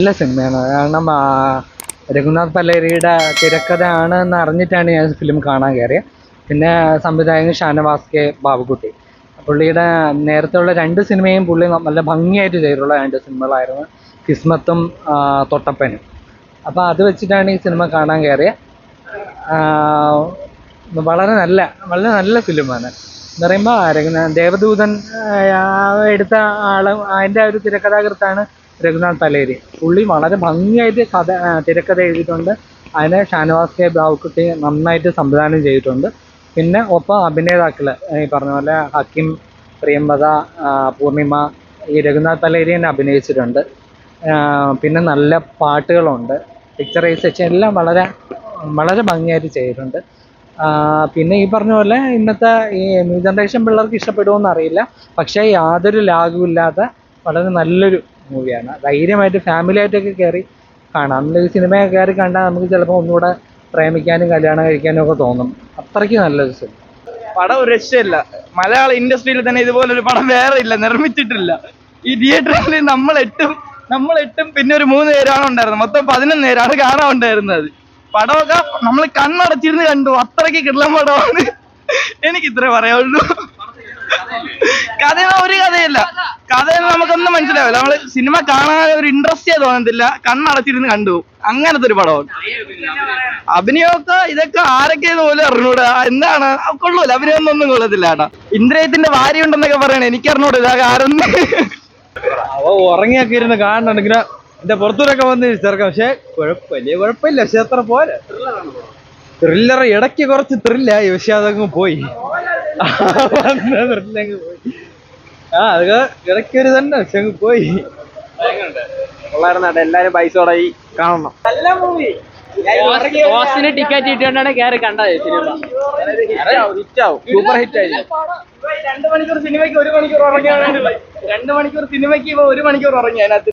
നല്ല സിനിമയാണ്. കാരണം രഘുനാഥ് പല്ലേരിയുടെ തിരക്കഥയാണ് എന്ന് അറിഞ്ഞിട്ടാണ് ഞാൻ ഫിലിം കാണാൻ കയറിയത്. പിന്നെ സംവിധായകൻ ഷാനവാസ് കെ ബാബുക്കുട്ടി. പുള്ളിയുടെ നേരത്തെയുള്ള 2 സിനിമയും പുള്ളി നല്ല ഭംഗിയായിട്ട് ചെയ്തിട്ടുള്ള 2 സിനിമകളായിരുന്നു, കിസ്മത്തും തൊട്ടപ്പനും. അപ്പോൾ അത് വെച്ചിട്ടാണ് ഈ സിനിമ കാണാൻ കയറിയത്. വളരെ നല്ല ഫിലിമാണ്. എന്ന് പറയുമ്പോൾ ദേവദൂതൻ എടുത്ത ആള്, അതിൻ്റെ ഒരു തിരക്കഥാകൃത്താണ് രഘുനാഥ് പലേരി. പുള്ളി വളരെ ഭംഗിയായിട്ട് തിരക്കഥ എഴുതിയിട്ടുണ്ട്. അതിനെ ഷാനവാസ് കെ ബാബുക്കുട്ടി നന്നായിട്ട് സംവിധാനം ചെയ്തിട്ടുണ്ട്. പിന്നെ ഒപ്പം അഭിനേതാക്കൾ ഈ പറഞ്ഞ പോലെ ഹക്കിം, പ്രിയംവദ, പൂർണിമ, ഈ രഘുനാഥ് പലേരി തന്നെ അഭിനയിച്ചിട്ടുണ്ട്. പിന്നെ നല്ല പാട്ടുകളുണ്ട്, പിക്ചറൈസേഷൻ എല്ലാം വളരെ ഭംഗിയായിട്ട് ചെയ്തിട്ടുണ്ട്. പിന്നെ ഈ പറഞ്ഞ പോലെ ഇന്നത്തെ ഈ ന്യൂ ജനറേഷൻ പിള്ളേർക്ക് ഇഷ്ടപ്പെടുമോയെന്ന് അറിയില്ല, പക്ഷേ യാതൊരു ലാഗും ഇല്ലാത്ത വളരെ നല്ലൊരു മൂവിയാണ്. ധൈര്യമായിട്ട് ഫാമിലിയായിട്ടൊക്കെ കയറി കാണാം. നമ്മൾ ഈ സിനിമ കയറി കണ്ടാൽ നമുക്ക് ചിലപ്പോൾ ഒന്നുകൂടെ പ്രേമിക്കാനും കല്യാണം കഴിക്കാനും ഒക്കെ തോന്നും. അത്രയ്ക്ക് നല്ലൊരു സിനിമ. പടം ഒരു രക്ഷയില്ല. മലയാള ഇൻഡസ്ട്രിയിൽ തന്നെ ഇതുപോലൊരു പടം വേറെ ഇല്ല, നിർമ്മിച്ചിട്ടില്ല. ഈ തിയേറ്ററിൽ നമ്മൾ എട്ടും പിന്നെ ഒരു 3 പേരാണ് ഉണ്ടായിരുന്നത്. മൊത്തം 11 പേരാണ് കാണാൻ ഉണ്ടായിരുന്നത്. പടമൊക്കെ നമ്മൾ കണ്ണടച്ചിരുന്ന് കണ്ടു. അത്രയ്ക്ക് കിടലൻ പടമാണ്. എനിക്ക് ഇത്രേ പറയാനുള്ളൂ. കഥ ഒരു കഥയില്ല. കഥയൊന്നും നമുക്കൊന്നും മനസ്സിലാവില്ല. നമ്മള് സിനിമ കാണാൻ ഒരു ഇൻട്രസ്റ്റേ തോന്നത്തില്ല. കണ്ണടച്ചിരുന്ന് കണ്ടു. അങ്ങനത്തെ ഒരു പടമാണ്. അഭിനയമൊക്കെ ഇതൊക്കെ ആരൊക്കെയെന്ന് പോലും അറിഞ്ഞൂടാ. എന്താണ് കൊള്ളൂല, അഭിനയൊന്നും കൊള്ളത്തില്ല കേട്ടാ. ഇന്ദ്രയത്തിന്റെ ഭാര്യ ഉണ്ടെന്നൊക്കെ പറയണേ, എനിക്കറിഞ്ഞൂടാ ഇതാകെ ആരെന്ന്. അവ ഉറങ്ങിയൊക്കെ ഇരുന്ന് കാണുന്നുണ്ടെങ്കിൽ എന്റെ പുറത്തൂരൊക്കെ വന്ന് ചേർക്കാം. പക്ഷെ കുഴപ്പമില്ല. പക്ഷെ അത്ര പോലെ ത്രില്ലർ ഇടയ്ക്ക് കുറച്ച് ത്രില്ലായി, പക്ഷെ അതങ്ങ് പോയി. ത്രില്ലങ്ങ് പോയി. അതൊക്കെ ഇടയ്ക്കൊരു തന്നെ, പക്ഷെ അങ്ങ് പോയി. കൊള്ളായിരുന്നേട്ടാ. എല്ലാരും പൈസ തുടങ്ങി കാണണം. നല്ല മൂവി. ടിക്കറ്റ് ഇട്ടുകൊണ്ടാണ് കയറി കണ്ടത്. സൂപ്പർ ഹിറ്റ് ആയി. 2 മണിക്കൂർ സിനിമയ്ക്ക് 1 മണിക്കൂർ ഉറങ്ങിയാണ്. 2 മണിക്കൂർ സിനിമയ്ക്ക് 1 മണിക്കൂർ ഉറങ്ങി അതിനകത്ത്.